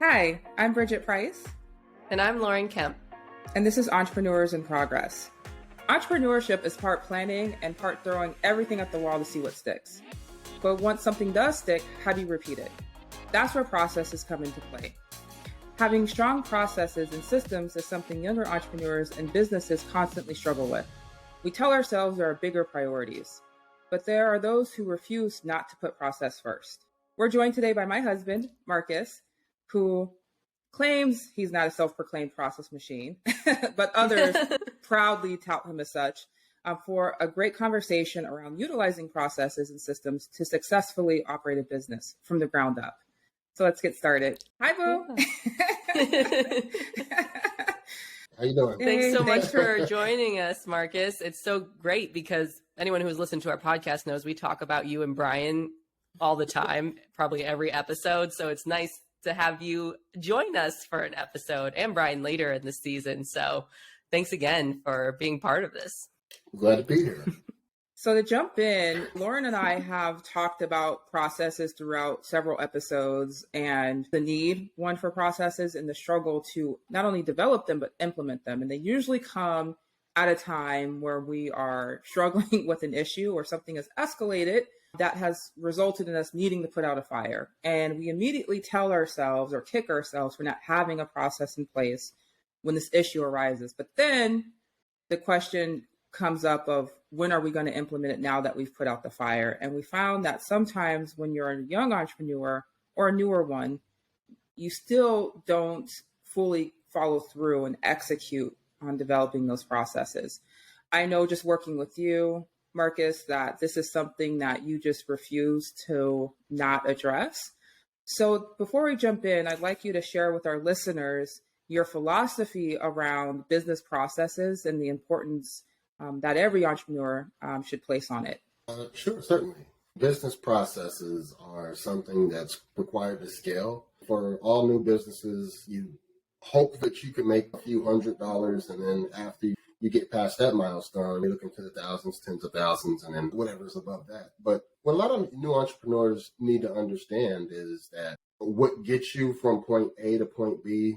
Hi, I'm Bridgett Price. And I'm Lauren Kemp. And this is Entrepreneurs in Progress. Entrepreneurship is part planning and part throwing everything at the wall to see what sticks. But once something does stick, how do you repeat it? That's where processes come into play. Having strong processes and systems is something younger entrepreneurs and businesses constantly struggle with. We tell ourselves there are bigger priorities, but there are those who refuse not to put process first. We're joined today by my husband, Marcus, who claims he's not a self-proclaimed process machine, but others proudly tout him as such, for a great conversation around utilizing processes and systems to successfully operate a business from the ground up. So let's get started. Hi, Boo. How you doing? Thanks so much for joining us, Marcus. It's so great because anyone who's listened to our podcast knows we talk about you and Brian all the time, probably every episode. So it's nice to have you join us for an episode, and Brian later in the season. So thanks again for being part of this. Glad to be here. So to jump in, Lauren and I have talked about processes throughout several episodes and the need, one, for processes and the struggle to not only develop them, but implement them. And they usually come at a time where we are struggling with an issue or something has escalated that has resulted in us needing to put out a fire. And we immediately tell ourselves or kick ourselves for not having a process in place when this issue arises. But then the question comes up of when are we going to implement it now that we've put out the fire? And we found that sometimes when you're a young entrepreneur or a newer one, you still don't fully follow through and execute on developing those processes. I know just working with you, Marcus, that this is something that you just refuse to not address. So before we jump in, I'd like you to share with our listeners your philosophy around business processes and the importance that every entrepreneur should place on it. Sure, certainly. Business processes are something that's required to scale. For all new businesses, you hope that you can make a few $100s, and then after you get past that milestone, you're looking to the thousands, tens of thousands, and then whatever's above that. But what a lot of new entrepreneurs need to understand is that what gets you from point A to point B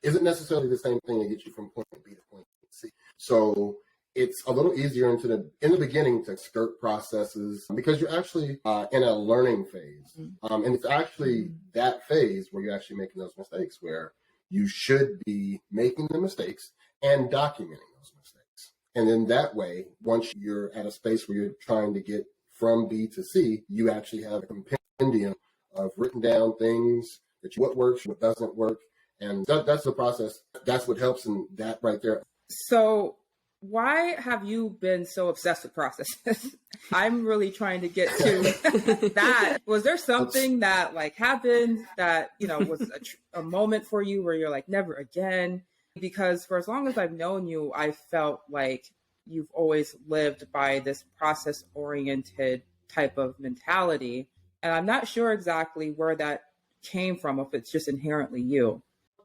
isn't necessarily the same thing that gets you from point B to point C. So it's a little easier in the beginning to skirt processes because you're actually in a learning phase. And it's actually that phase where you're actually making those mistakes, where you should be making the mistakes and documenting those mistakes. And then that way, once you're at a space where you're trying to get from B to C, you actually have a compendium of written down things what works, what doesn't work. And that's the process. That's what helps in that right there. So why have you been so obsessed with processes? I'm really trying to get to that. Was there something that happened that, was a moment for you where you're like, never again? Because for as long as I've known you, I felt like you've always lived by this process-oriented type of mentality. And I'm not sure exactly where that came from, if it's just inherently you.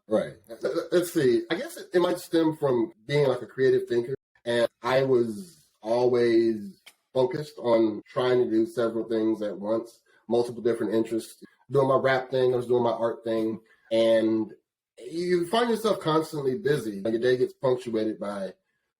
Right. Let's see. I guess it might stem from being like a creative thinker. And I was always focused on trying to do several things at once, multiple different interests. Doing my rap thing, I was doing my art thing. And you find yourself constantly busy. Your day gets punctuated by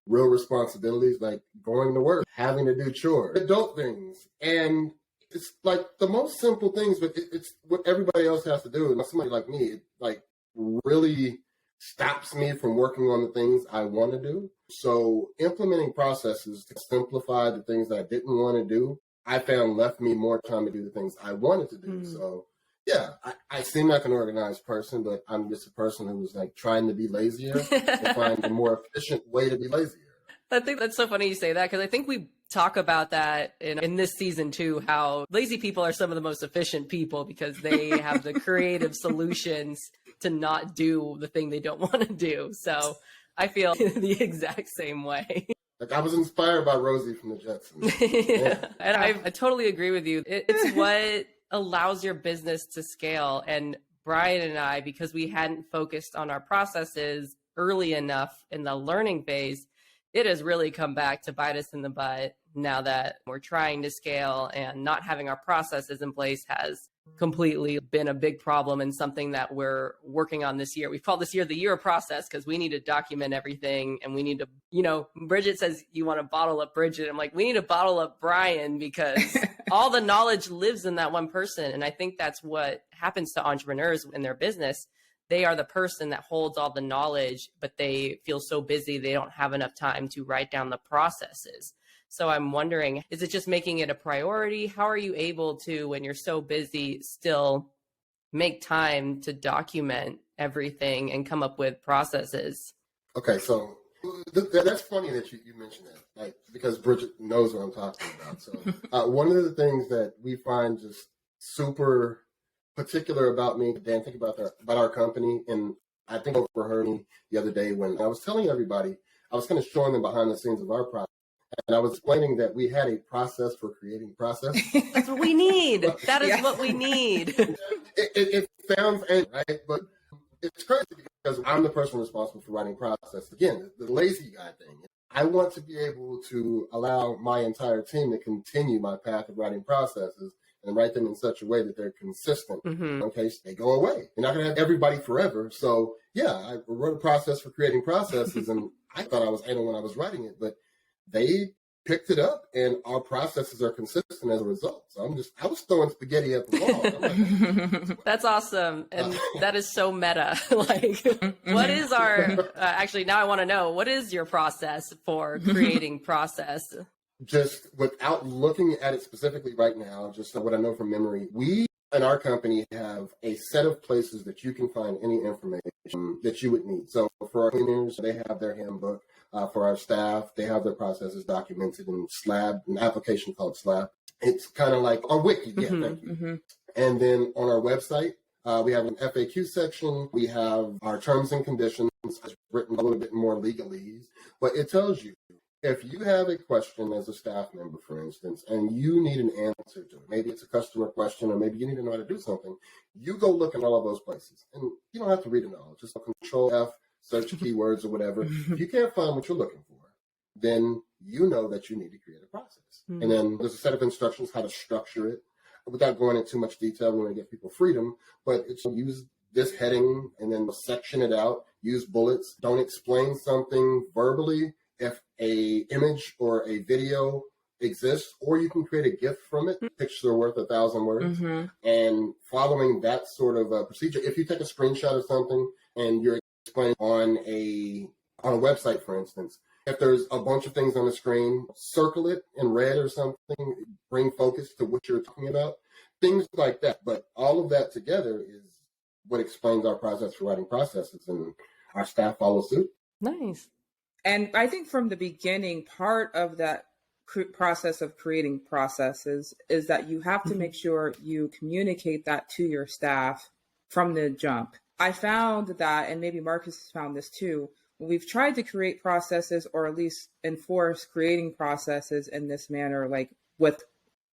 real responsibilities like going to work, having to do chores, adult things. And it's like the most simple things, but it's what everybody else has to do. And somebody like me, it really stops me from working on the things I want to do. So implementing processes to simplify the things that I didn't want to do, I found left me more time to do the things I wanted to do. So yeah, I seem like an organized person, but I'm just a person who was trying to be lazier and find a more efficient way to be lazier. I think that's so funny you say that, because I think we talk about that in this season too, how lazy people are some of the most efficient people because they have the creative solutions to not do the thing they don't want to do. So I feel the exact same way. I was inspired by Rosie from the Jetsons. Yeah. And I totally agree with you. It's what allows your business to scale. And Brian and I, because we hadn't focused on our processes early enough in the learning phase, it has really come back to bite us in the butt now that we're trying to scale, and not having our processes in place has completely been a big problem and something that we're working on this year. We've called this year the year of process because we need to document everything, and we need to, Bridgett says you want to bottle up Bridgett. I'm like, we need to bottle up Brian because all the knowledge lives in that one person. And I think that's what happens to entrepreneurs in their business. They are the person that holds all the knowledge, but they feel so busy they don't have enough time to write down the processes. So I'm wondering, is it just making it a priority? How are you able to, when you're so busy, still make time to document everything and come up with processes? Okay, so that's funny that you mentioned that, like, because Bridgett knows what I'm talking about. So one of the things that we find just super particular about me, Dan, think about our company, and I think overheard me the other day when I was telling everybody, I was kind of showing them behind the scenes of our process. And I was explaining that we had a process for creating process. That's what we need. That is what we need. It sounds angry, right? But it's crazy because I'm the person responsible for writing process. Again, the lazy guy thing. I want to be able to allow my entire team to continue my path of writing processes and write them in such a way that they're consistent in case they go away. You're not going to have everybody forever. So, yeah, I wrote a process for creating processes, and I thought I was anal when I was writing it, but they picked it up, and our processes are consistent as a result. So I was throwing spaghetti at the wall. Like, that's awesome. And that is so meta. Like, what is our, actually, now I want to know, what is your process for creating process? Just without looking at it specifically right now, just what I know from memory, we in our company have a set of places that you can find any information that you would need. So for our cleaners, they have their handbook. For our staff, they have their processes documented in Slab, an application called Slab. It's kind of like our wiki. Yeah, thank you. And then on our website, we have an FAQ section. We have our terms and conditions, written a little bit more legalese, but it tells you if you have a question as a staff member, for instance, and you need an answer to it, maybe it's a customer question, or maybe you need to know how to do something, you go look in all of those places. And you don't have to read it all. Just Control F, search keywords or whatever. If you can't find what you're looking for, then you know that you need to create a process. And then there's a set of instructions how to structure it without going into too much detail. We want to give people freedom, but it's use this heading and then section it out, use bullets. Don't explain something verbally if a image or a video exists, or you can create a GIF from it. Pictures are worth 1,000 words. And following that sort of procedure, if you take a screenshot of something and you're explaining on a website, for instance, if there's a bunch of things on the screen, circle it in red or something, bring focus to what you're talking about, things like that. But all of that together is what explains our process for writing processes, and our staff follow suit. Nice. And I think from the beginning, part of that process of creating processes is that you have to make sure you communicate that to your staff from the jump. I found that, and maybe Marcus has found this too, when we've tried to create processes or at least enforce creating processes in this manner, like with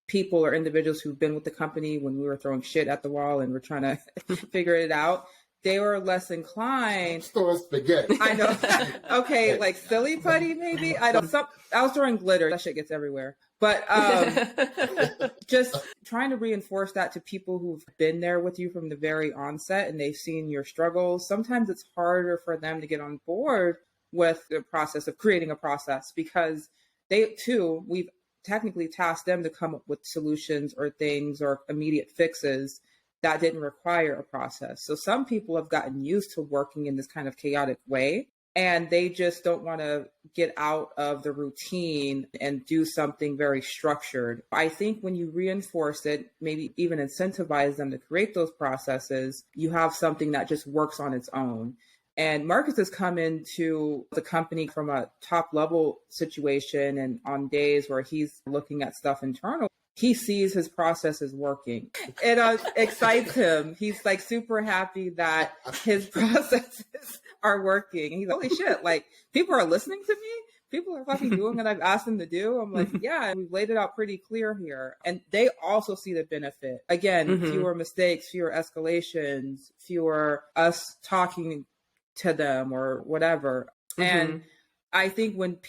people or individuals who've been with the company when we were throwing shit at the wall and we're trying to figure it out, they were less inclined. Throwing spaghetti. I know. Okay, like silly putty, maybe. I don't. I was throwing glitter. That shit gets everywhere. But just trying to reinforce that to people who've been there with you from the very onset and they've seen your struggles. Sometimes it's harder for them to get on board with the process of creating a process because they too, we've technically tasked them to come up with solutions or things or immediate fixes that didn't require a process. So some people have gotten used to working in this kind of chaotic way, and they just don't want to get out of the routine and do something very structured. I think when you reinforce it, maybe even incentivize them to create those processes, you have something that just works on its own. And Marcus has come into the company from a top level situation, and on days where he's looking at stuff internal, he sees his processes working. It excites him. He's like super happy that his processes are working. He's like, holy shit, like people are listening to me? People are fucking doing what I've asked them to do? I'm like, yeah, we've laid it out pretty clear here. And they also see the benefit. Again, fewer mistakes, fewer escalations, fewer us talking to them or whatever. And I think when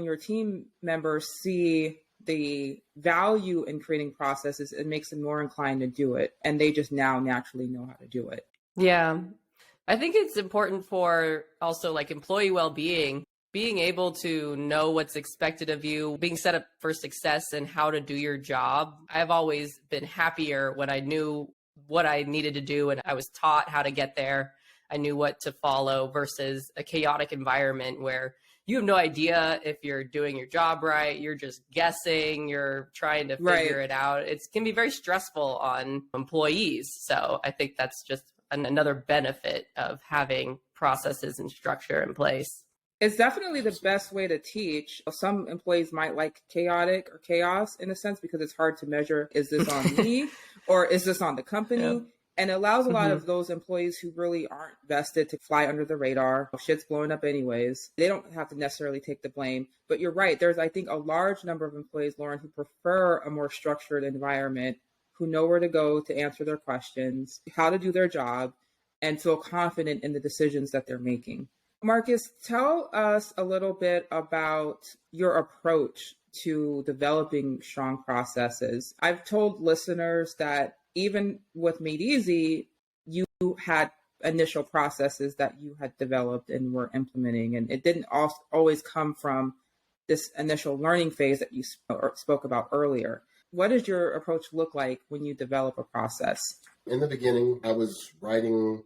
your team members see the value in creating processes, it makes them more inclined to do it. And they just now naturally know how to do it. Yeah. I think it's important for also like employee well-being, being able to know what's expected of you, being set up for success and how to do your job. I've always been happier when I knew what I needed to do and I was taught how to get there. I knew what to follow versus a chaotic environment where you have no idea if you're doing your job right. You're just guessing. You're trying to figure it out. It can be very stressful on employees. So I think that's just another benefit of having processes and structure in place. It's definitely the best way to teach. Some employees might like chaotic or chaos in a sense because it's hard to measure, is this on me or is this on the company? Yeah. And it allows a lot of those employees who really aren't vested to fly under the radar. Shit's blowing up anyways. They don't have to necessarily take the blame. But you're right. There's, I think, a large number of employees, Lauren, who prefer a more structured environment, who know where to go to answer their questions, how to do their job, and feel confident in the decisions that they're making. Marcus, tell us a little bit about your approach to developing strong processes. I've told listeners that even with Made Easy, you had initial processes that you had developed and were implementing, and it didn't always come from this initial learning phase that you spoke about earlier. What does your approach look like when you develop a process? In the beginning, I was writing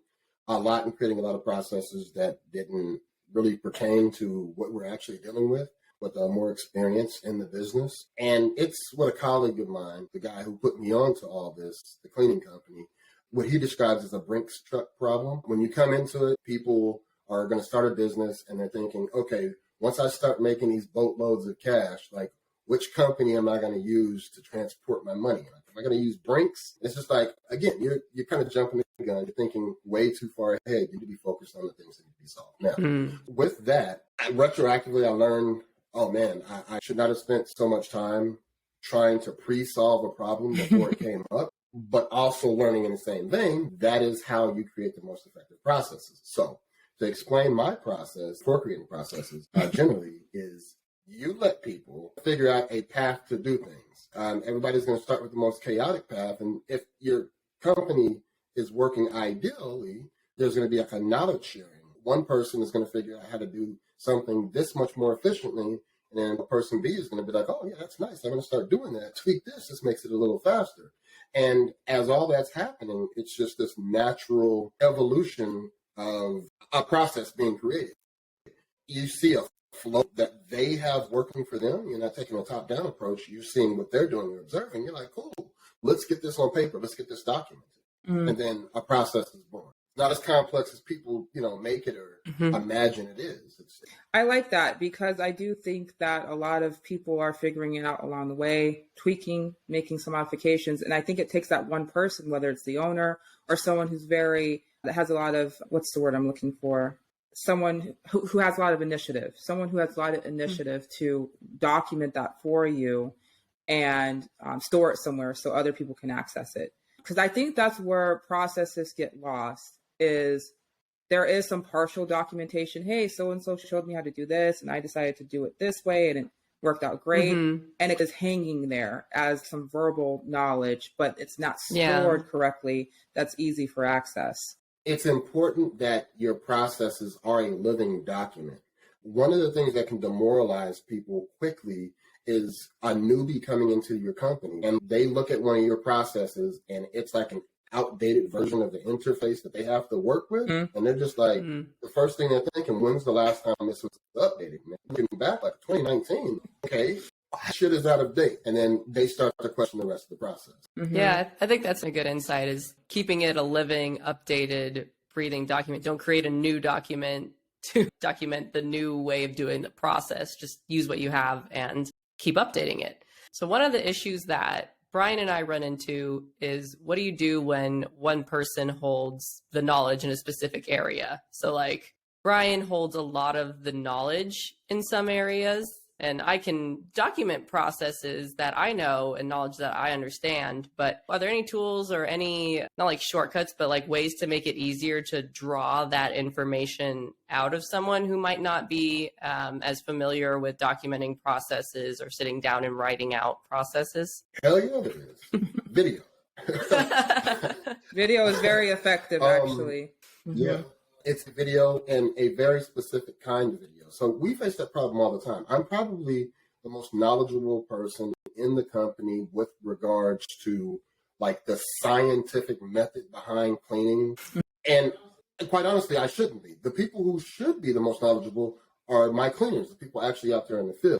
a lot and creating a lot of processes that didn't really pertain to what we're actually dealing with more experience in the business. And it's what a colleague of mine, the guy who put me onto all this, the cleaning company, what he describes as a Brinks truck problem. When you come into it, people are going to start a business and they're thinking, okay, once I start making these boatloads of cash, like which company am I going to use to transport my money? Like, am I going to use Brinks? It's just like, again, you're kind of jumping the gun. You're thinking way too far ahead. You need to be focused on the things that need to be solved. Now, with that, retroactively, I learned, oh man, I should not have spent so much time trying to pre-solve a problem before it came up, but also learning in the same vein, that is how you create the most effective processes. So to explain my process for creating processes, generally is you let people figure out a path to do things. Everybody's going to start with the most chaotic path. And if your company is working ideally, there's going to be like a knowledge sharing. One person is going to figure out how to do something this much more efficiently. And then person B is going to be like, oh, yeah, that's nice. I'm going to start doing that. Tweak this. This makes it a little faster. And as all that's happening, it's just this natural evolution of a process being created. You see a flow that they have working for them. You're not taking a top-down approach. You're seeing what they're doing. You're observing. You're like, cool, let's get this on paper. Let's get this documented. And then a process is born. Not as complex as people, make it or imagine it is. I like that because I do think that a lot of people are figuring it out along the way, tweaking, making some modifications. And I think it takes that one person, whether it's the owner or someone that has a lot of, what's the word I'm looking for? Someone who has a lot of initiative, to document that for you and store it somewhere so other people can access it. Because I think that's where processes get lost, is there is some partial documentation. Hey, so-and-so showed me how to do this, and I decided to do it this way, and it worked out great. And it is hanging there as some verbal knowledge, but it's not stored correctly. That's easy for access. It's important that your processes are a living document. One of the things that can demoralize people quickly is a newbie coming into your company and they look at one of your processes and it's like an outdated version of the interface that they have to work with. And they're just like, the first thing they're thinking, when's the last time this was updated? Man, looking back like 2019, okay, shit is out of date. And then they start to question the rest of the process. Yeah, I think that's a good insight, is keeping it a living, updated, breathing document. Don't create a new document to document the new way of doing the process. Just use what you have and keep updating it. So one of the issues that Brian and I run into is, what do you do when one person holds the knowledge in a specific area? So like Brian holds a lot of the knowledge in some areas and I can document processes that I know and knowledge that I understand. But are there any tools or any, not like shortcuts, but like ways to make it easier to draw that information out of someone who might not be as familiar with documenting processes or sitting down and writing out processes? Hell yeah, there is. Video. Video is very effective, actually. Yeah, it's a video and a very specific kind of video. So we face that problem all the time. I'm probably the most knowledgeable person in the company with regards to like the scientific method behind cleaning. And quite honestly, I shouldn't be. The people who should be the most knowledgeable are my cleaners, the people actually out there in the field.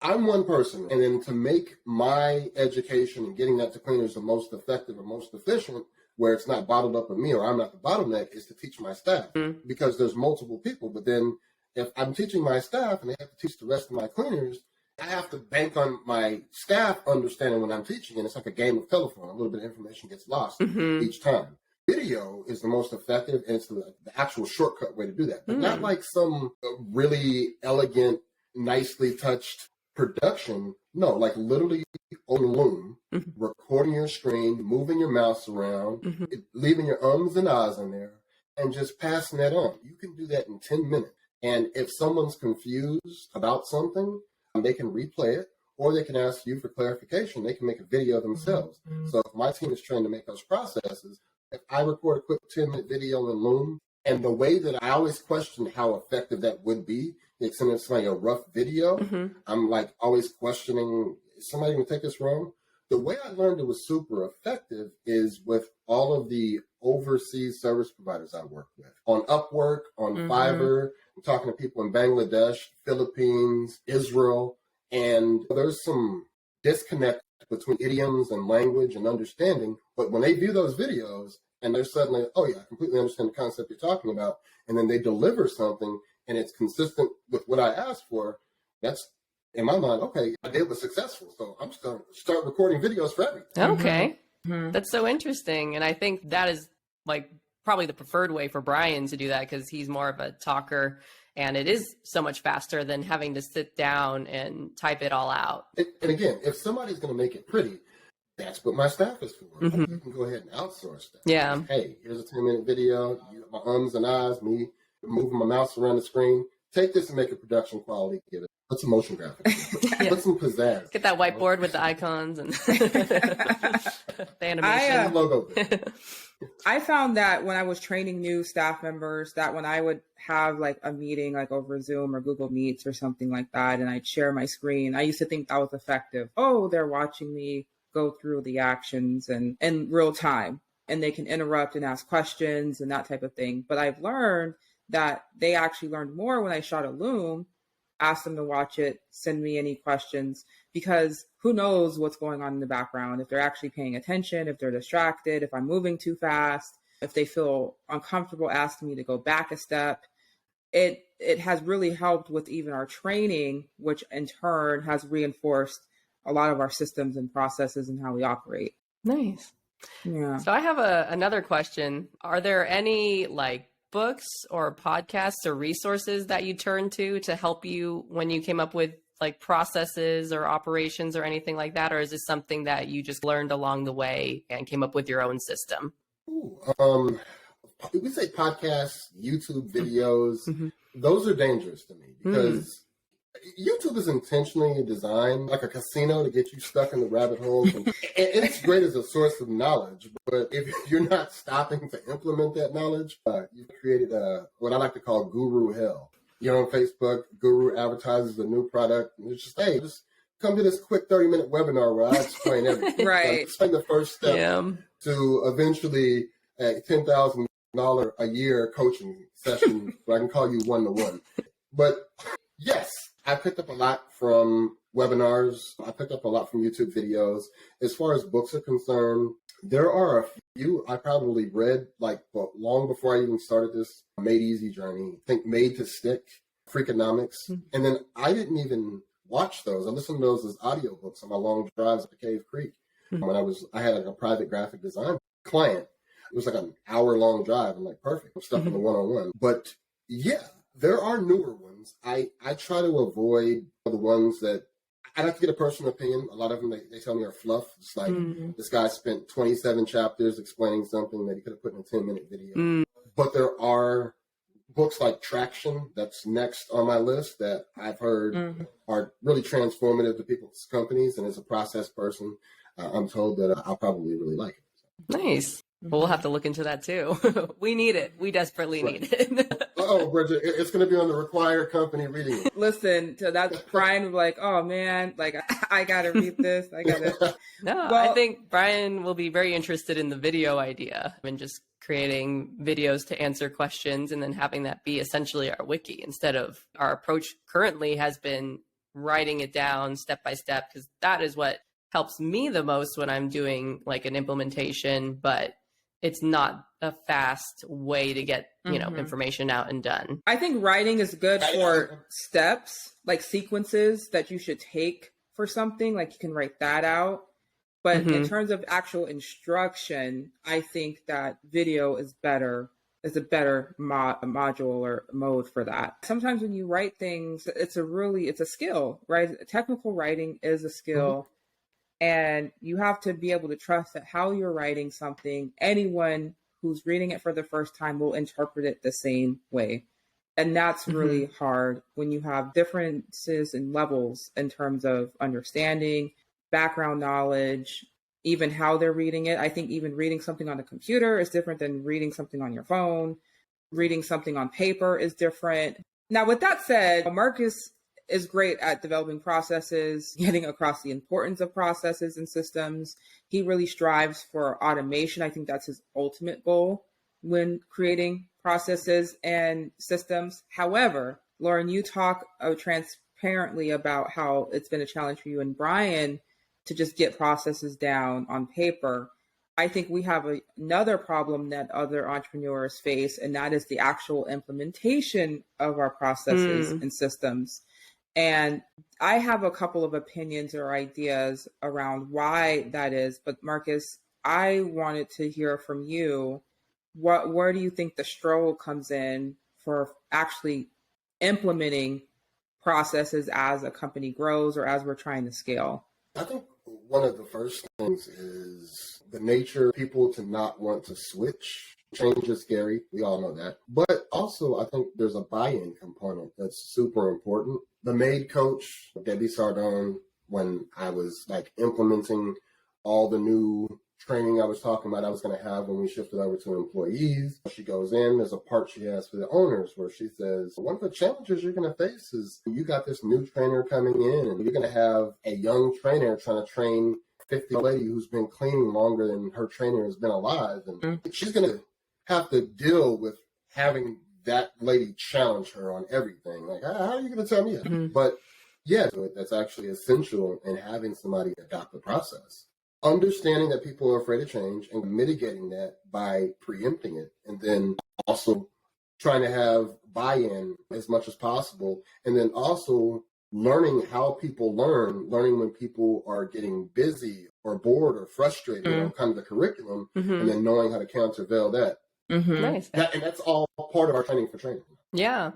I'm one person, and then to make my education and getting that to cleaners the most effective and most efficient, where it's not bottled up in me or I'm not the bottleneck, is to teach my staff, because there's multiple people. But then if I'm teaching my staff and they have to teach the rest of my cleaners, I have to bank on my staff understanding what I'm teaching. And it's like a game of telephone. A little bit of information gets lost each time. Video is the most effective, and it's the actual shortcut way to do that. But not like some really elegant, nicely touched production. No, like literally on the loom, recording your screen, moving your mouse around, leaving your ums and ahs in there, and just passing that on. You can do that in 10 minutes. And if someone's confused about something, they can replay it, or they can ask you for clarification. They can make a video themselves. So if my team is trying to make those processes, if I record a quick 10-minute video in Loom, and the way that I always question how effective that would be, it's sending somebody a rough video, I'm like always questioning, is somebody going to take this wrong? The way I learned it was super effective is with all of the overseas service providers I work with. On Upwork, on Fiverr, I'm talking to people in Bangladesh, Philippines, Israel, and there's some disconnect between idioms and language and understanding. But when they view those videos and they're suddenly, oh yeah, I completely understand the concept you're talking about, and then they deliver something and it's consistent with what I asked for, that's, in my mind, okay, I did was successful. So I'm just going to start recording videos for everything. Okay. That's so interesting. And I think that is like probably the preferred way for Brian to do that, because he's more of a talker, and it is so much faster than having to sit down and type it all out. And again, if somebody's going to make it pretty, that's what my staff is for. You can go ahead and outsource that. Yeah. Hey, here's a 10-minute video. You got my ums and ahs, me moving my mouse around the screen. Take this and make it production quality. Give it. Put some motion graphics. Put some pizzazz. Get that whiteboard with the icons and the animation. Logo. I found that when I was training new staff members, that when I would have like a meeting like over Zoom or Google Meets or something like that, and I'd share my screen, I used to think that was effective. Oh, they're watching me go through the actions and in real time, and they can interrupt and ask questions and that type of thing. But I've learned that they actually learned more when I shot a Loom, asked them to watch it, send me any questions, because who knows what's going on in the background, if they're actually paying attention, if they're distracted, if I'm moving too fast, if they feel uncomfortable asking me to go back a step. It has really helped with even our training, which in turn has reinforced a lot of our systems and processes and how we operate. Nice. Yeah. So I have another question. Are there any like books or podcasts or resources that you turn to help you when you came up with like processes or operations or anything like that? Or is this something that you just learned along the way and came up with your own system? Ooh, we say podcasts, YouTube videos, those are dangerous to me, because YouTube is intentionally designed like a casino to get you stuck in the rabbit holes. And it's great as a source of knowledge, but if you're not stopping to implement that knowledge, you've created what I like to call guru hell. You're on Facebook, guru advertises a new product, and it's just, hey, just come to this quick 30-minute webinar where I explain everything. Right. I explain the first step to eventually a $10,000 a year coaching session where I can call you one-to-one. But yes, I picked up a lot from webinars. I picked up a lot from YouTube videos. As far as books are concerned, there are a few I probably read like long before I even started this Made Easy journey. I think Made to Stick, Freakonomics. And then I didn't even watch those. I listened to those as audiobooks on my long drives up to Cave Creek. When I had like a private graphic design client. It was like an hour-long drive. I'm like, perfect. I'm stuck in the one-on-one. But yeah, There are newer ones. I try to avoid the ones that I like to get a personal opinion. A lot of them, they tell me are fluff. It's like this guy spent 27 chapters explaining something that he could have put in a 10-minute video. But there are books like Traction, that's next on my list, that I've heard are really transformative to people's companies. And as a process person, I'm told that I'll probably really like it. Nice. Well, we'll have to look into that too. We need it. We desperately need it. Oh, Bridgett, it's going to be on the required company reading it. Listen to that. Brian was like, oh man, like I got to read this. I got to. No, I think Brian will be very interested in the video idea and just creating videos to answer questions and then having that be essentially our wiki instead of our approach currently has been writing it down step by step, because that is what helps me the most when I'm doing like an implementation, but it's not a fast way to get, you know, information out and done. I think writing is good for steps, like sequences that you should take for something, like you can write that out. But in terms of actual instruction, I think that video is better, is a better module or mode for that. Sometimes when you write things, it's a skill, right? Technical writing is a skill. And you have to be able to trust that how you're writing something, anyone who's reading it for the first time will interpret it the same way. And that's really hard when you have differences in levels in terms of understanding, background knowledge, even how they're reading it. I think even reading something on a computer is different than reading something on your phone. Reading something on paper is different. Now, with that said, Marcus is great at developing processes, getting across the importance of processes and systems. He really strives for automation. I think that's his ultimate goal when creating processes and systems. However, Lauren, you talk transparently about how it's been a challenge for you and Brian to just get processes down on paper. I think we have another problem that other entrepreneurs face, and that is the actual implementation of our processes and systems. And I have a couple of opinions or ideas around why that is. But Marcus, I wanted to hear from you. Where do you think the struggle comes in for actually implementing processes as a company grows or as we're trying to scale? I think one of the first things is the nature of people to not want to switch. Change is scary. We all know that. But also, I think there's a buy-in component that's super important. The maid coach, Debbie Sardone, when I was like implementing all the new training I was talking about I was going to have when we shifted over to employees, she goes in, there's a part she has for the owners where she says, one of the challenges you're going to face is you got this new trainer coming in and you're going to have a young trainer trying to train 50 lady who's been cleaning longer than her trainer has been alive. And she's going to have to deal with having that lady challenge her on everything. Like, how are you going to tell me that? But yeah, so that's actually essential in having somebody adopt the process. Understanding that people are afraid of change and mitigating that by preempting it, and then also trying to have buy-in as much as possible, and then also learning how people learning when people are getting busy or bored or frustrated on kind of the curriculum, and then knowing how to countervail that. Nice. And that's all part of our training for training. Yeah.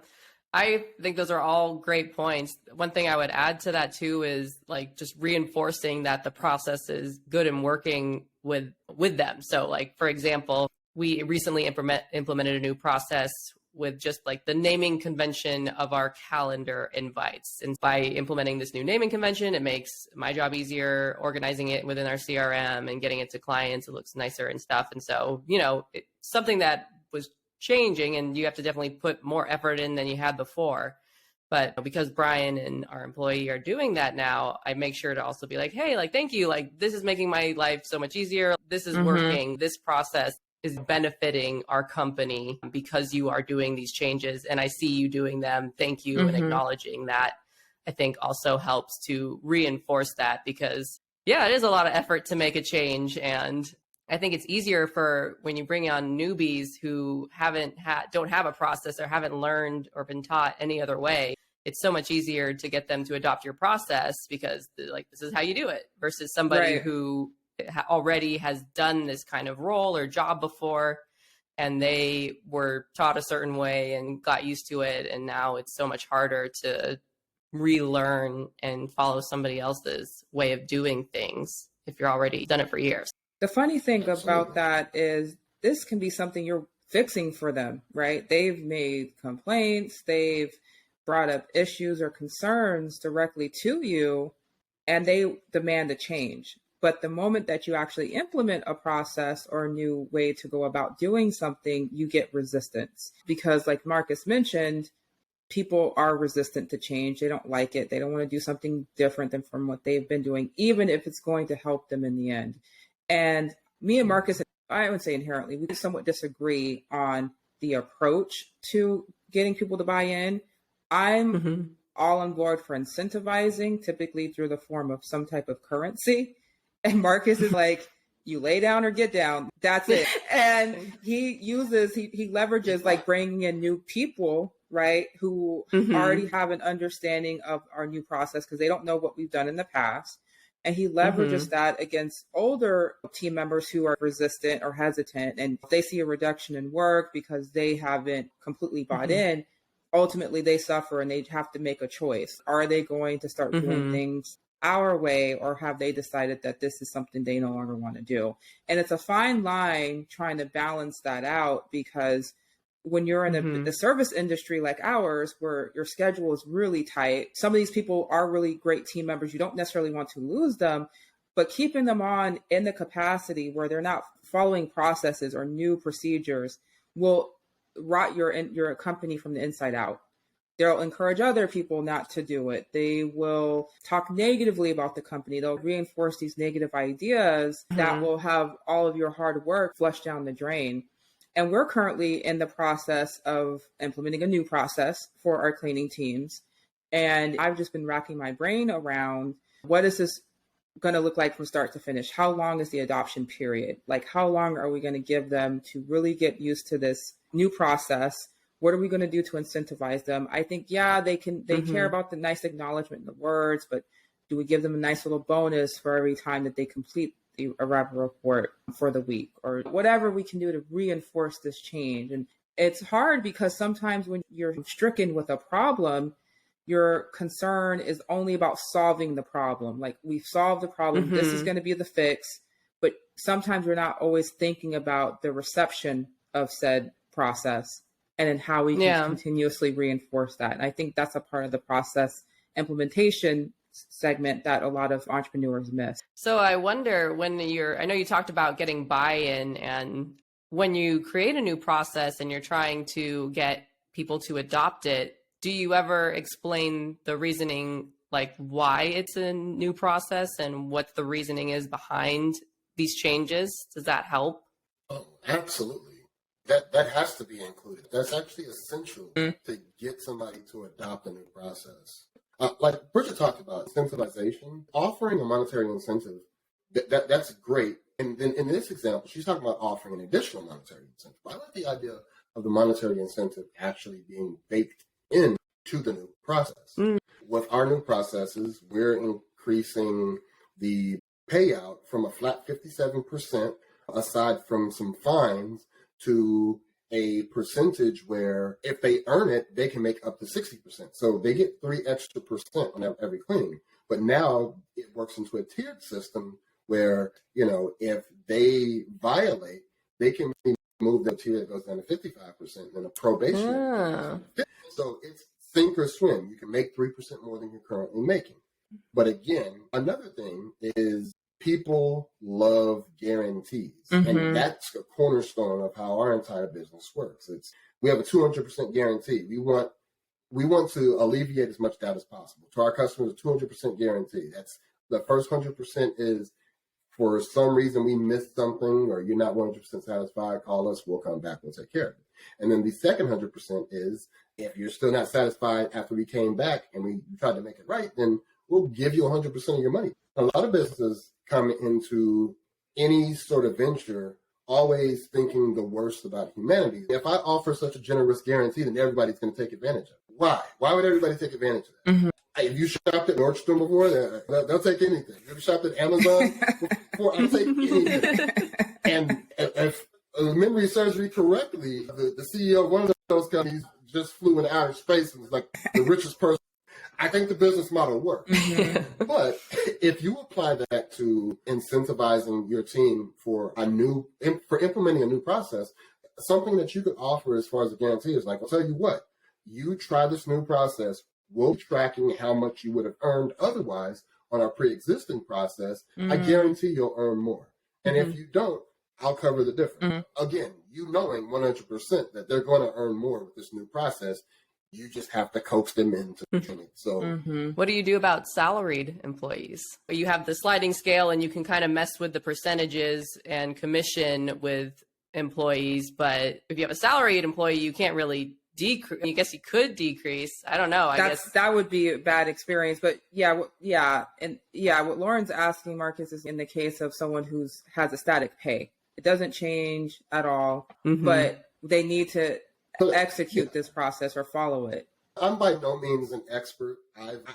I think those are all great points. One thing I would add to that too is like just reinforcing that the process is good and working with them. So like, for example, we recently implemented a new process with just like the naming convention of our calendar invites. And by implementing this new naming convention, it makes my job easier, organizing it within our CRM and getting it to clients. It looks nicer and stuff. And so, you know, it's something that was changing and you have to definitely put more effort in than you had before. But because Brian and our employee are doing that now, I make sure to also be like, hey, like, thank you. Like, this is making my life so much easier. This is working. This process is benefiting our company because you are doing these changes and I see you doing them. Thank you. And acknowledging that, I think also helps to reinforce that because yeah, it is a lot of effort to make a change. And I think it's easier for when you bring on newbies who don't have a process or haven't learned or been taught any other way. It's so much easier to get them to adopt your process because like, this is how you do it versus somebody who already has done this kind of role or job before. and they were taught a certain way and got used to it. And now it's so much harder to relearn and follow somebody else's way of doing things if you're already done it for years. The funny thing about that is this can be something you're fixing for them, right? They've made complaints, they've brought up issues or concerns directly to you, and they demand a change. But the moment that you actually implement a process or a new way to go about doing something, you get resistance. Because like Marcus mentioned, people are resistant to change. They don't like it. They don't want to do something different than from what they've been doing, even if it's going to help them in the end. And me and Marcus, I would say inherently, we somewhat disagree on the approach to getting people to buy in. I'm all on board for incentivizing, typically through the form of some type of currency. And Marcus is like, you lay down or get down. That's it. And he leverages like bringing in new people, right, who already have an understanding of our new process because they don't know what we've done in the past. And he leverages that against older team members who are resistant or hesitant. And if they see a reduction in work because they haven't completely bought in, ultimately they suffer and they have to make a choice. Are they going to start doing things our way, or have they decided that this is something they no longer want to do? And it's a fine line trying to balance that out, because when you're in the service industry like ours, where your schedule is really tight, some of these people are really great team members. You don't necessarily want to lose them, but keeping them on in the capacity where they're not following processes or new procedures will rot your company from the inside out. They'll encourage other people not to do it. They will talk negatively about the company. They'll reinforce these negative ideas that will have all of your hard work flushed down the drain. And we're currently in the process of implementing a new process for our cleaning teams. And I've just been racking my brain around, what is this going to look like from start to finish? How long is the adoption period? Like, how long are we going to give them to really get used to this new process? What are we going to do to incentivize them? I think, they care about the nice acknowledgement in the words, but do we give them a nice little bonus for every time that they complete a rapid report for the week, or whatever we can do to reinforce this change? And it's hard because sometimes when you're stricken with a problem, your concern is only about solving the problem. Like, we've solved the problem. This is going to be the fix. But sometimes we're not always thinking about the reception of said process and then how we can continuously reinforce that. And I think that's a part of the process implementation segment that a lot of entrepreneurs miss. So I wonder, I know you talked about getting buy-in, and when you create a new process and you're trying to get people to adopt it, do you ever explain the reasoning, like why it's a new process and what the reasoning is behind these changes? Does that help? Oh, absolutely. That has to be included. That's actually essential to get somebody to adopt a new process. Like Bridgett talked about, incentivization, offering a monetary incentive, that's great. And then in this example, she's talking about offering an additional monetary incentive. I like the idea of the monetary incentive actually being baked into the new process. With our new processes, we're increasing the payout from a flat 57%, aside from some fines, to a percentage where if they earn it, they can make up to 60%. So they get 3 extra percent on every cleaning. But now it works into a tiered system where, if they violate, they can move the tier that goes down to 55% and a probation. So it's sink or swim. You can make 3% more than you're currently making. But again, another thing is, people love guarantees, and that's a cornerstone of how our entire business works. We have a 200% guarantee. We want to alleviate as much doubt as possible. To our customers, a 200% guarantee. That's the first 100% is, for some reason we missed something or you're not 100% satisfied, call us. We'll come back. We'll take care of it. And then the second 100% is, if you're still not satisfied after we came back and we tried to make it right, then we'll give you 100% of your money. A lot of businesses come into any sort of venture always thinking the worst about humanity. If I offer such a generous guarantee, then everybody's going to take advantage of it. Why? Why would everybody take advantage of that? Hey, have you shopped at Nordstrom before? They'll take anything. Have you shopped at Amazon before? I'll take anything. And if memory serves me correctly, the CEO of one of those companies just flew in outer space and was like the richest person. I think the business model works. Mm-hmm. But if you apply that to incentivizing your team for implementing a new process, something that you could offer as far as a guarantee is like, I'll tell you what, you try this new process, we'll be tracking how much you would have earned otherwise on our pre-existing process. I guarantee you'll earn more. And if you don't, I'll cover the difference. Again, you knowing 100% that they're going to earn more with this new process, you just have to coax them into doing it. So what do you do about salaried employees? You have the sliding scale and you can kind of mess with the percentages and commission with employees. But if you have a salaried employee, you can't really decrease. I guess you could decrease. I don't know. I guess that would be a bad experience. But what Lauren's asking, Marcus, is in the case of someone who has a static pay. It doesn't change at all, but they need to execute this process or follow it. I'm by no means an expert.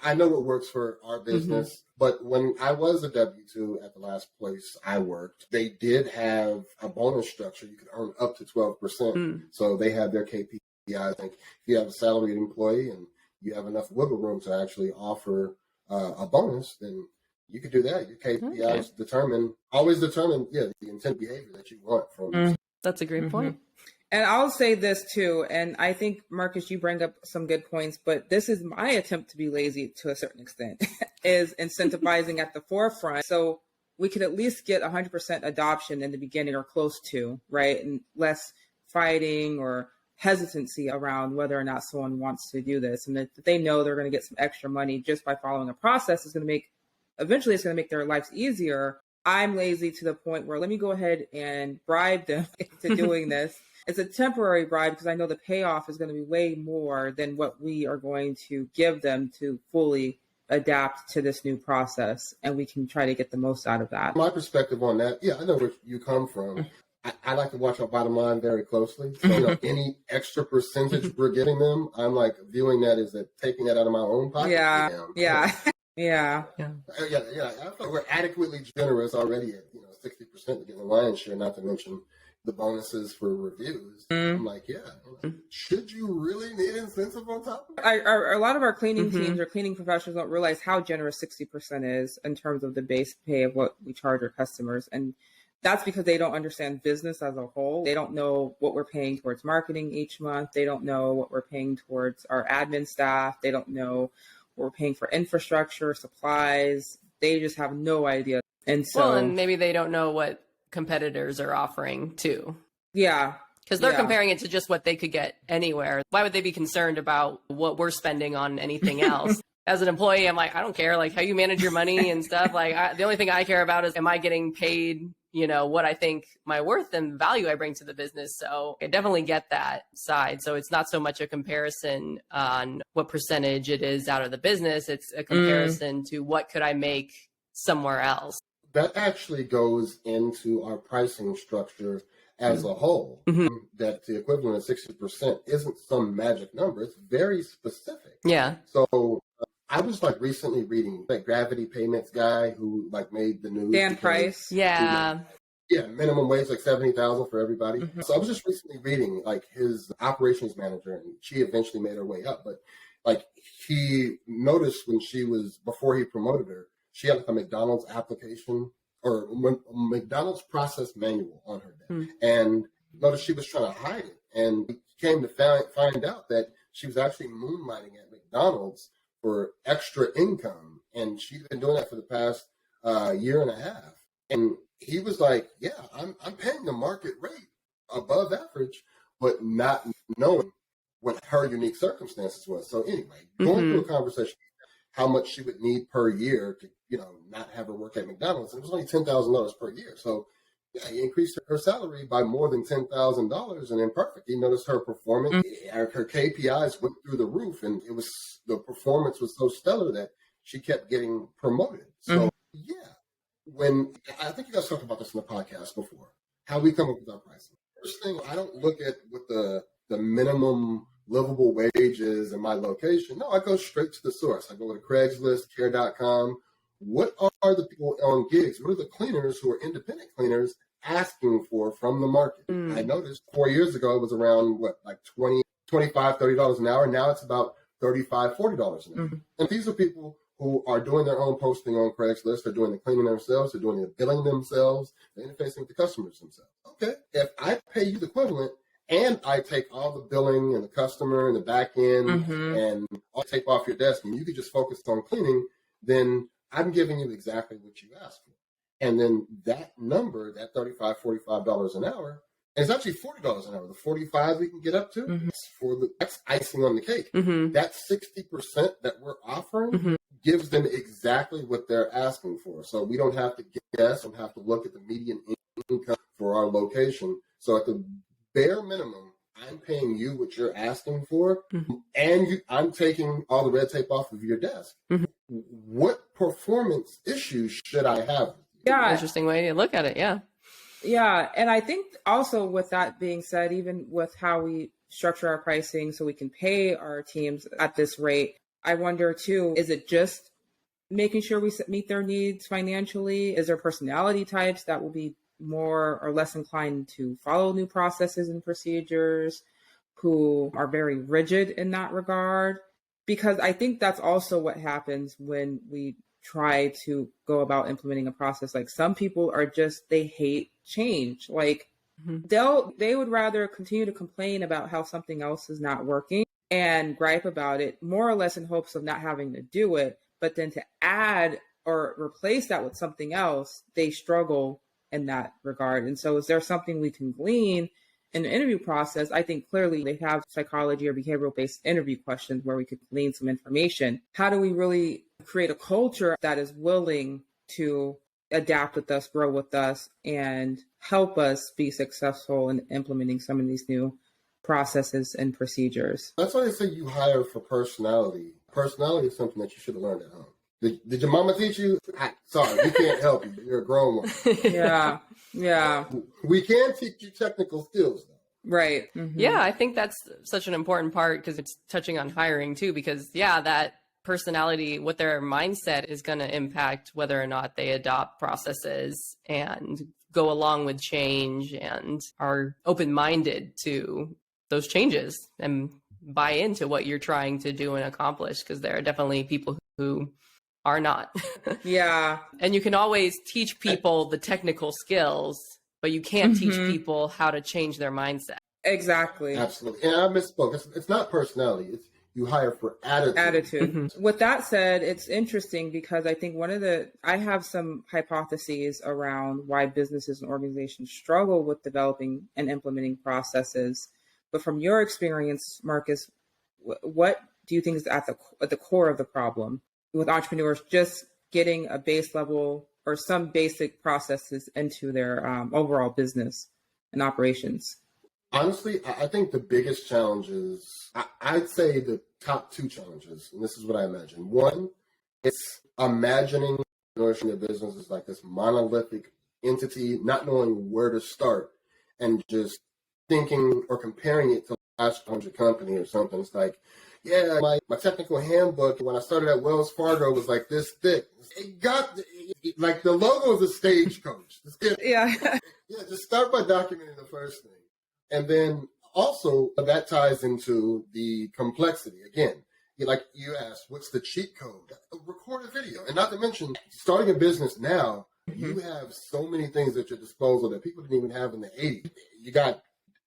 I know what works for our business, but when I was a W-2 at the last place I worked, they did have a bonus structure. You could earn up to 12%. So they had their KPI. I think if you have a salaried employee and you have enough wiggle room to actually offer a bonus, then you could do that. Your KPIs always determine the intent behavior that you want from. That's a great point. And I'll say this too, and I think, Marcus, you bring up some good points, but this is my attempt to be lazy to a certain extent, is incentivizing at the forefront. So we could at least get 100% adoption in the beginning or close to, right? And less fighting or hesitancy around whether or not someone wants to do this. And that they know they're going to get some extra money just by following a process eventually it's going to make their lives easier. I'm lazy to the point where let me go ahead and bribe them into doing this. It's a temporary bribe because I know the payoff is going to be way more than what we are going to give them to fully adapt to this new process. And we can try to get the most out of that. My perspective on that, I know where you come from. I like to watch our bottom line very closely. So any extra percentage we're giving them, I'm like viewing that as taking that out of my own pocket. Yeah. I feel we're adequately generous already at 60% to get the lion's share, not to mention the bonuses for reviews. I'm like, should you really need incentive on top of it? A lot of our cleaning teams or cleaning professionals don't realize how generous 60% is in terms of the base pay of what we charge our customers. And that's because they don't understand business as a whole. They don't know what we're paying towards marketing each month. They don't know what we're paying towards our admin staff. They don't know what we're paying for infrastructure, supplies. They just have no idea. And so, and maybe they don't know what competitors are offering too. Yeah. Because they're comparing it to just what they could get anywhere. Why would they be concerned about what we're spending on anything else? As an employee, I'm like, I don't care, like how you manage your money and stuff. Like the only thing I care about is, am I getting paid, what I think my worth and value I bring to the business. So I definitely get that side. So it's not so much a comparison on what percentage it is out of the business. It's a comparison to what could I make somewhere else. That actually goes into our pricing structure as a whole, that the equivalent of 60% isn't some magic number. It's very specific. Yeah. So I was recently reading that Gravity Payments guy who made the news. Dan Price. Yeah. Yeah, minimum wage $70,000 for everybody. So I was just recently reading his operations manager, and she eventually made her way up. But he noticed before he promoted her, she had a McDonald's application or McDonald's process manual on her desk, and noticed she was trying to hide it. And he came to find out that she was actually moonlighting at McDonald's for extra income, and she'd been doing that for the past year and a half. And he was like, "Yeah, I'm paying the market rate above average, but not knowing what her unique circumstances was." So anyway, going through a conversation, how much she would need per year to, not have her work at McDonald's. And it was only $10,000 per year. So he increased her salary by more than $10,000. And then he noticed her performance, her KPIs went through the roof, and the performance was so stellar that she kept getting promoted. So when I think you guys talked about this in the podcast before, how we come up with our pricing. First thing, I don't look at what the minimum livable wages in my location. No, I go straight to the source. I go to Craigslist, care.com. What are the people on gigs? What are the cleaners who are independent cleaners asking for from the market. I noticed 4 years ago it was around like $20, $25, $30 an hour. Now it's about $35, $40 an hour. And these are people who are doing their own posting on Craigslist. They're doing the cleaning themselves. They're doing the billing themselves. They're interfacing with the customers themselves. Okay, if I pay you the equivalent and I take all the billing and the customer and the back end and I'll take off your desk and you can just focus on cleaning, then I'm giving you exactly what you asked for. And then that number, that $35, $45 an hour, and it's actually $40 an hour. The 45 we can get up to, that's icing on the cake. That 60% that we're offering gives them exactly what they're asking for. So we don't have to guess, don't have to look at the median income for our location. So at the bare minimum, I'm paying you what you're asking for, and I'm taking all the red tape off of your desk. What performance issues should I have? Yeah. Interesting way to look at it. Yeah. Yeah. And I think also with that being said, even with how we structure our pricing so we can pay our teams at this rate, I wonder too, is it just making sure we meet their needs financially? Is there personality types that will be more or less inclined to follow new processes and procedures, who are very rigid in that regard? Because I think that's also what happens when we try to go about implementing a process. Like some people are just, they hate change. Like they would rather continue to complain about how something else is not working and gripe about it, more or less in hopes of not having to do it. But then to add or replace that with something else, they struggle in that regard. And so is there something we can glean in the interview process? I think clearly they have psychology or behavioral based interview questions where we could glean some information. How do we really create a culture that is willing to adapt with us, grow with us, and help us be successful in implementing some of these new processes and procedures? That's why they say you hire for personality. Personality is something that you should have learned at home. Did your mama teach you? Sorry, we can't help you. You're a grown woman. Yeah. We can teach you technical skills, though. Right. Yeah, I think that's such an important part because it's touching on hiring too, because that personality, what their mindset is going to impact whether or not they adopt processes and go along with change and are open-minded to those changes and buy into what you're trying to do and accomplish, because there are definitely people who are not. Yeah. And you can always teach people the technical skills, but you can't teach people how to change their mindset. Exactly. Absolutely. And I misspoke. It's not personality. It's you hire for attitude. With that said, it's interesting because I think I have some hypotheses around why businesses and organizations struggle with developing and implementing processes. But from your experience, Marcus, what do you think is at the core of the problem with entrepreneurs just getting a base level or some basic processes into their overall business and operations? Honestly, I think the biggest challenges, I'd say the top two challenges, and this is what I imagine. One, it's imagining entrepreneurship business is like this monolithic entity, not knowing where to start, and just thinking or comparing it to a last 100 company or something. It's like, yeah, my technical handbook when I started at Wells Fargo was like this thick. It got like the logo is a stagecoach. Yeah, just start by documenting the first thing. And then also that ties into the complexity. Again, like you asked, what's the cheat code? Record a video. And not to mention, starting a business now, you have so many things at your disposal that people didn't even have in the 80s.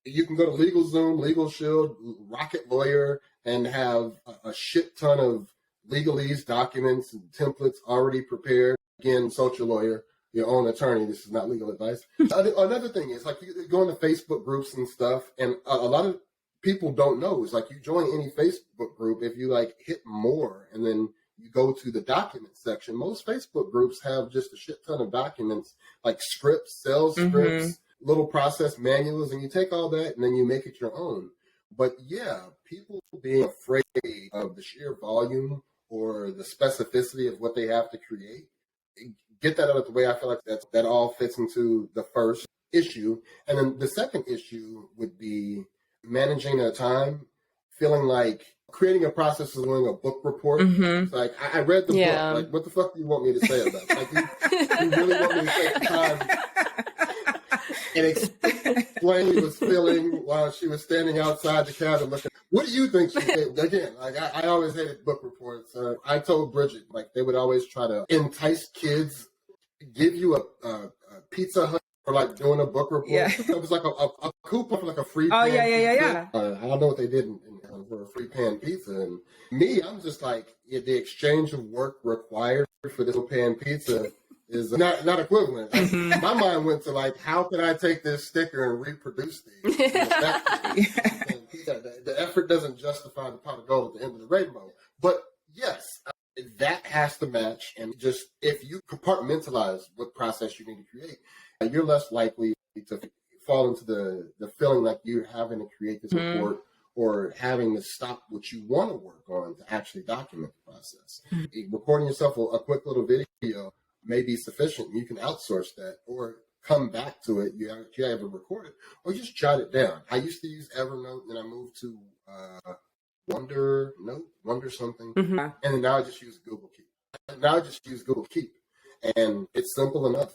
You can go to LegalZoom, LegalShield, Rocket Lawyer, and have a shit ton of legalese documents and templates already prepared. Again, social lawyer, your own attorney. This is not legal advice. Another thing is like you go into Facebook groups and stuff, and a lot of people don't know. It's like you join any Facebook group, if you like hit more and then you go to the document section, most Facebook groups have just a shit ton of documents like scripts, sales scripts, little process manuals, and you take all that and then you make it your own. But yeah, people being afraid of the sheer volume or the specificity of what they have to create, get that out of the way. I feel like that all fits into the first issue. And then the second issue would be managing their time, feeling like creating a process is doing a book report. It's like, I read the book. Like, what the fuck do you want me to say about it? Like, you really want me to take the time? and explain he was feeling while she was standing outside the cabin looking. What do you think she did? Again, like I always hated book reports. I told Bridgett, like they would always try to entice kids, give you a Pizza Hut for like doing a book report. Yeah. It was like a coupon for like a free pan pizza. I don't know what they did for a free pan pizza. And me, I'm just like, the exchange of work required for this pan pizza is not equivalent. My mind went to like, how can I take this sticker and reproduce these? The effort doesn't justify the pot of gold at the end of the rainbow. But yes, that has to match. And just if you compartmentalize what process you need to create, you're less likely to fall into the feeling like you're having to create this report or having to stop what you want to work on to actually document the process. Recording yourself a quick little video may be sufficient. You can outsource that or come back to it. You have to record it or just jot it down. I used to use Evernote, and I moved to Wonder something, and now I just use Google Keep. And it's simple enough.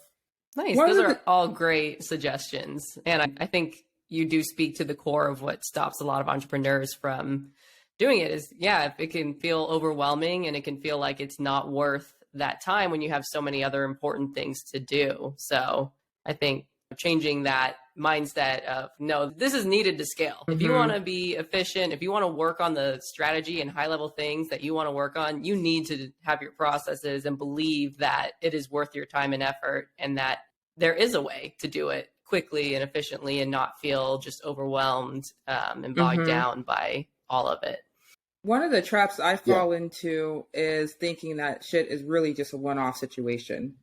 Nice. Those are all great suggestions. And I think you do speak to the core of what stops a lot of entrepreneurs from doing it is, if it can feel overwhelming and it can feel like it's not worth that time when you have so many other important things to do. So I think changing that mindset of, no, this is needed to scale. If you want to be efficient, if you want to work on the strategy and high level things that you want to work on, you need to have your processes and believe that it is worth your time and effort and that there is a way to do it quickly and efficiently and not feel just overwhelmed and bogged down by all of it. One of the traps I fall into is thinking that shit is really just a one-off situation.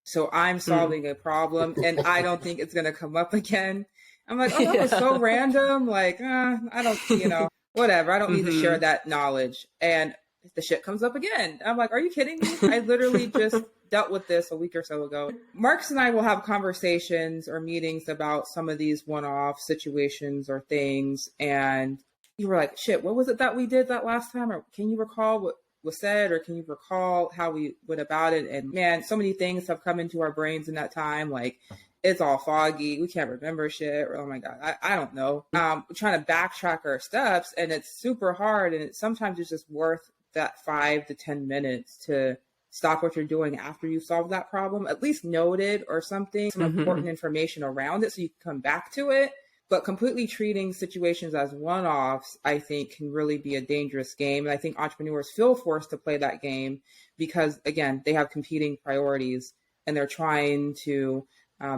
So I'm solving a problem and I don't think it's going to come up again. I'm like, oh, that was so random. Like, I don't, whatever. I don't need to share that knowledge. And the shit comes up again. I'm like, are you kidding me? I literally just dealt with this a week or so ago. Marcus and I will have conversations or meetings about some of these one-off situations or things. And you were like, shit, what was it that we did that last time? Or can you recall what was said, or can you recall how we went about it? And man, so many things have come into our brains in that time. Like it's all foggy. We can't remember shit. Or, oh my God, I don't know. We're trying to backtrack our steps and it's super hard. And sometimes it's just worth that 5 to 10 minutes to stop what you're doing after you solve that problem, at least note it or something, some important information around it so you can come back to it. But completely treating situations as one-offs, I think, can really be a dangerous game. And I think entrepreneurs feel forced to play that game because, again, they have competing priorities and they're trying to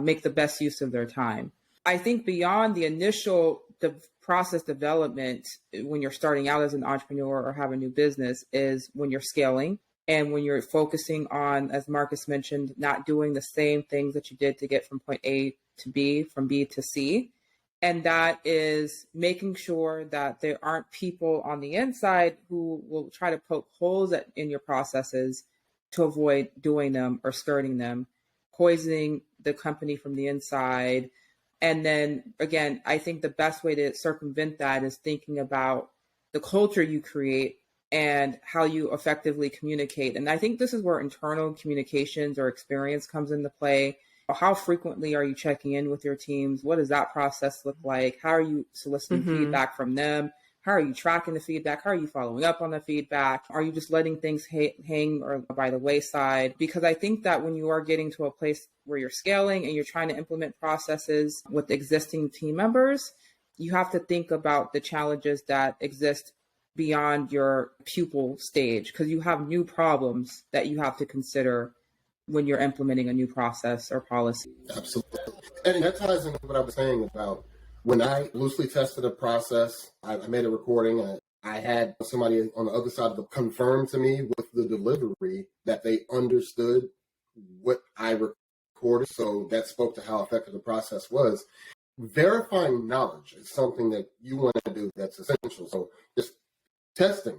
make the best use of their time. I think beyond the initial process development, when you're starting out as an entrepreneur or have a new business, is when you're scaling and when you're focusing on, as Marcus mentioned, not doing the same things that you did to get from point A to B, from B to C. And that is making sure that there aren't people on the inside who will try to poke holes in your processes to avoid doing them or skirting them, poisoning the company from the inside. And then, again, I think the best way to circumvent that is thinking about the culture you create and how you effectively communicate. And I think this is where internal communications or experience comes into play. How frequently are you checking in with your teams? What does that process look like? How are you soliciting feedback from them? How are you tracking the feedback? How are you following up on the feedback? Are you just letting things hang or by the wayside? Because I think that when you are getting to a place where you're scaling and you're trying to implement processes with existing team members, you have to think about the challenges that exist beyond your pupil stage, because you have new problems that you have to consider when you're implementing a new process or policy. Absolutely. And that ties into what I was saying about when I loosely tested a process. I made a recording. I had somebody on the other side of the confirm to me with the delivery that they understood what I recorded. So that spoke to how effective the process was. Verifying knowledge is something that you want to do that's essential. So just testing.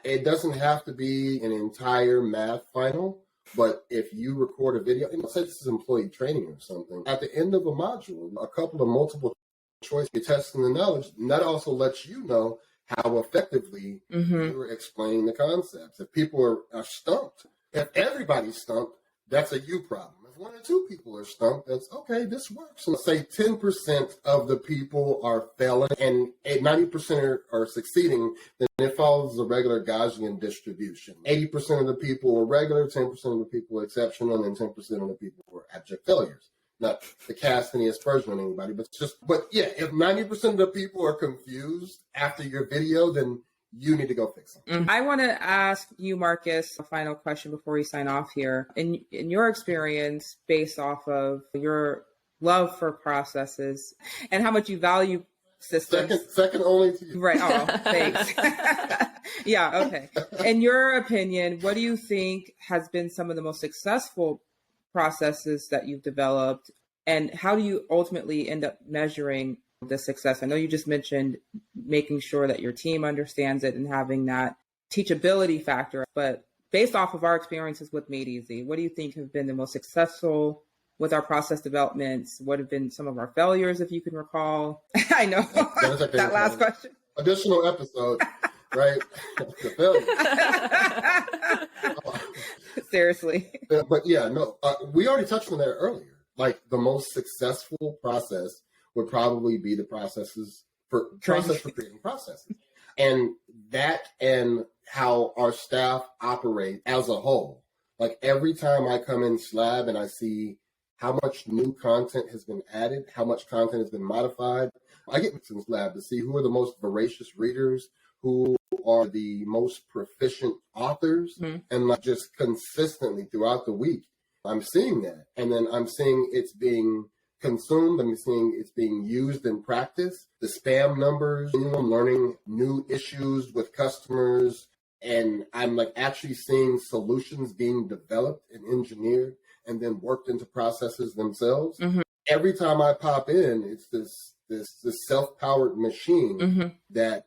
It doesn't have to be an entire math final. But if you record a video, say this is employee training or something, at the end of a module, a couple of multiple choice, you're testing the knowledge, and that also lets you know how effectively you are explaining the concepts. If people are stumped, if everybody's stumped, that's a you problem. If 1 or 2 people are stumped, that's okay, this works. And say 10% of the people are failing and 90% are succeeding, then it follows the regular Gaussian distribution. 80% of the people are regular, 10% of the people are exceptional, and then 10% of the people are abject failures. Not to cast any aspersion on anybody, but yeah, if 90% of the people are confused after your video, then you need to go fix them. I want to ask you, Marcus, a final question before we sign off here. In your experience, based off of your love for processes and how much you value systems. Second only to you. Right. Oh, thanks. Yeah. Okay. In your opinion, what do you think has been some of the most successful processes that you've developed, and how do you ultimately end up measuring the success? I know you just mentioned making sure that your team understands it and having that teachability factor, but based off of our experiences with Made Easy, what do you think have been the most successful with our process developments? What have been some of our failures, if you can recall? I know that last question. Additional episode, right? The failure. Seriously. But yeah, no, we already touched on that earlier. Like the most successful process would probably be the process for creating processes. And that and how our staff operate as a whole. Like every time I come in Slab and I see how much new content has been added, how much content has been modified, I get in Slab to see who are the most voracious readers, who are the most proficient authors, and like just consistently throughout the week, I'm seeing that. And then I'm seeing it's being consumed. I'm seeing it's being used in practice. The spam numbers, I'm learning new issues with customers, and I'm like actually seeing solutions being developed and engineered and then worked into processes themselves. Every time I pop in, it's this self-powered machine that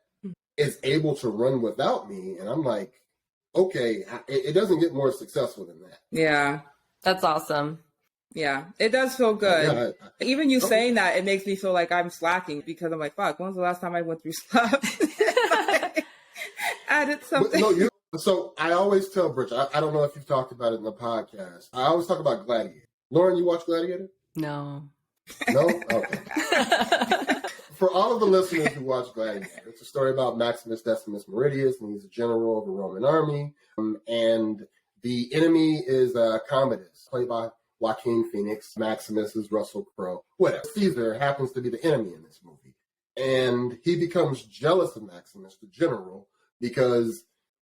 is able to run without me. And I'm like, okay, it doesn't get more successful than that. Yeah. That's awesome. Yeah, it does feel good. Yeah, Even you saying that, it makes me feel like I'm slacking because I'm like, fuck, when was the last time I went through Slab? Added something. So I always tell Bridgett, I don't know if you've talked about it in the podcast. I always talk about Gladiator. Lauren, you watch Gladiator? No. No? Okay. For all of the listeners who watch Gladiator, it's a story about Maximus Decimus Meridius, and he's a general of the Roman army. And the enemy is Commodus, played by Joaquin Phoenix. Maximus is Russell Crowe. Whatever. Caesar happens to be the enemy in this movie. And he becomes jealous of Maximus, the general, because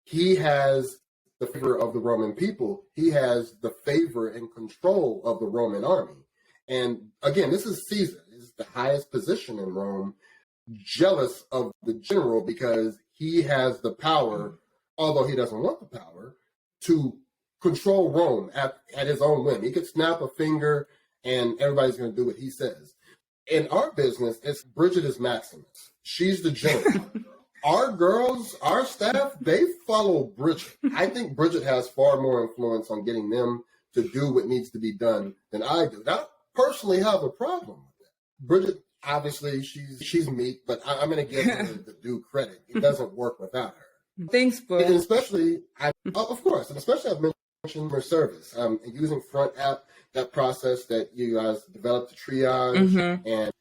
he has the favor of the Roman people. He has the favor and control of the Roman army. And again, this is Caesar. This is the highest position in Rome, jealous of the general because he has the power, although he doesn't want the power, to control Rome at his own whim. He could snap a finger and everybody's going to do what he says. In our business, Bridgett is Maximus. She's the general. Our girls, our staff, they follow Bridgett. I think Bridgett has far more influence on getting them to do what needs to be done than I do. I personally have a problem with that. Bridgett, obviously, she's meek, but I'm going to give her the due credit. It doesn't work without her. Thanks, Boo. And especially, of course, and especially I've mentioned her service. Using Front App, that process that you guys developed to triage and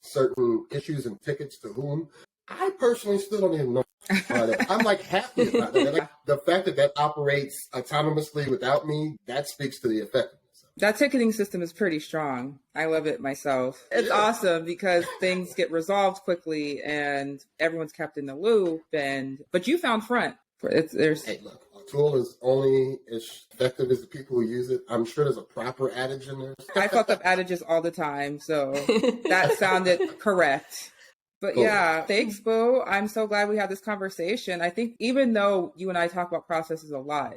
certain issues and tickets to whom. I personally still don't even know about it. I'm like happy about it. Like, the fact that operates autonomously without me, that speaks to the effectiveness. That ticketing system is pretty strong. I love it myself. It's awesome because things get resolved quickly and everyone's kept in the loop. But you found Front. Hey, look, a tool is only as effective as the people who use it. I'm sure there's a proper adage in there. I fuck up adages all the time, so that sounded correct. But cool. Yeah, thanks, Boo. I'm so glad we had this conversation. I think even though you and I talk about processes a lot,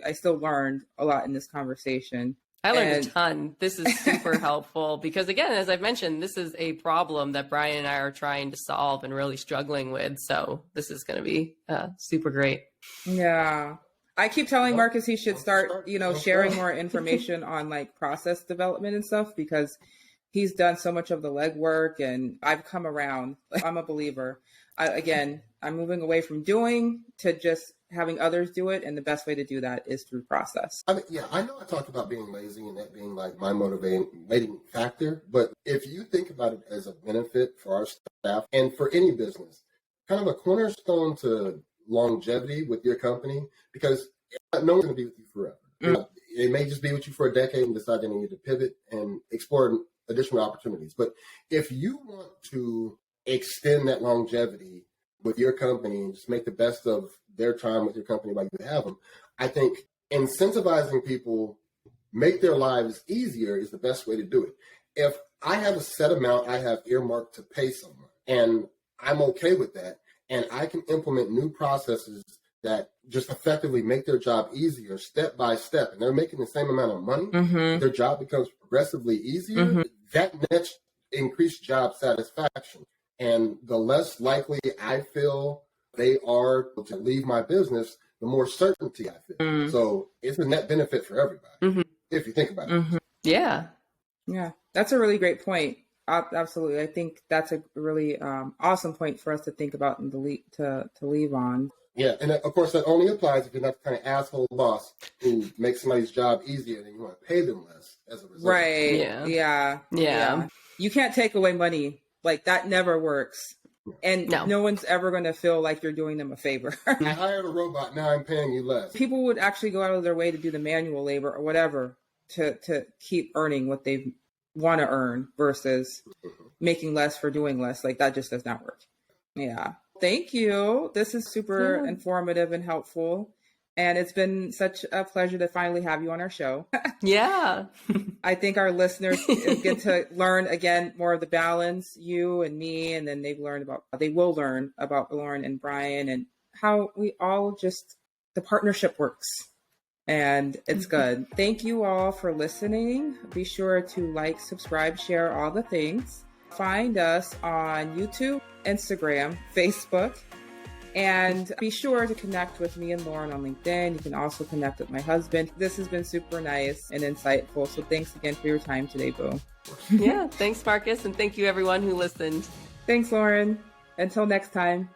I still learned a lot in this conversation. I learned a ton. This is super helpful because, again, as I've mentioned, this is a problem that Brian and I are trying to solve and really struggling with. So this is going to be super great. Yeah. I keep telling Marcus he should start, sharing more information on like process development and stuff because he's done so much of the legwork and I've come around. I'm a believer. I'm moving away from doing to just having others do it. And the best way to do that is through process. I know I talked about being lazy and that being like my motivating factor, but if you think about it as a benefit for our staff and for any business, kind of a cornerstone to longevity with your company, because no one's going to be with you forever. It may just be with you for a decade and decide they need to pivot and explore additional opportunities. But if you want to extend that longevity with your company and just make the best of their time with your company while you have them, I think incentivizing people make their lives easier is the best way to do it. If I have a set amount I have earmarked to pay someone, and I'm okay with that, and I can implement new processes that just effectively make their job easier step by step, and they're making the same amount of money, their job becomes progressively easier, that nets increased job satisfaction. And the less likely I feel they are to leave my business, the more certainty I feel. So it's a net benefit for everybody, if you think about it. Yeah. Yeah, that's a really great point. Absolutely. I think that's a really awesome point for us to think about and to leave on. Yeah, and of course that only applies if you're not the kind of asshole boss who makes somebody's job easier and you want to pay them less as a result. Right. Yeah. Yeah. You can't take away money. Like that never works. And no one's ever going to feel like you're doing them a favor. I hired a robot, now I'm paying you less. People would actually go out of their way to do the manual labor or whatever to keep earning what they want to earn versus making less for doing less. Like that just does not work. Yeah. Thank you. This is super informative and helpful. And it's been such a pleasure to finally have you on our show. Yeah. I think our listeners get to learn again more of the balance, you and me, and then they will learn about Lauren and Brian and how we all the partnership works. And it's good. Thank you all for listening. Be sure to like, subscribe, share all the things. Find us on YouTube, Instagram, Facebook, and be sure to connect with me and Lauren on LinkedIn. You can also connect with my husband. This has been super nice and insightful. So thanks again for your time today, Boo. Yeah, thanks, Marcus. And thank you, everyone who listened. Thanks, Lauren. Until next time.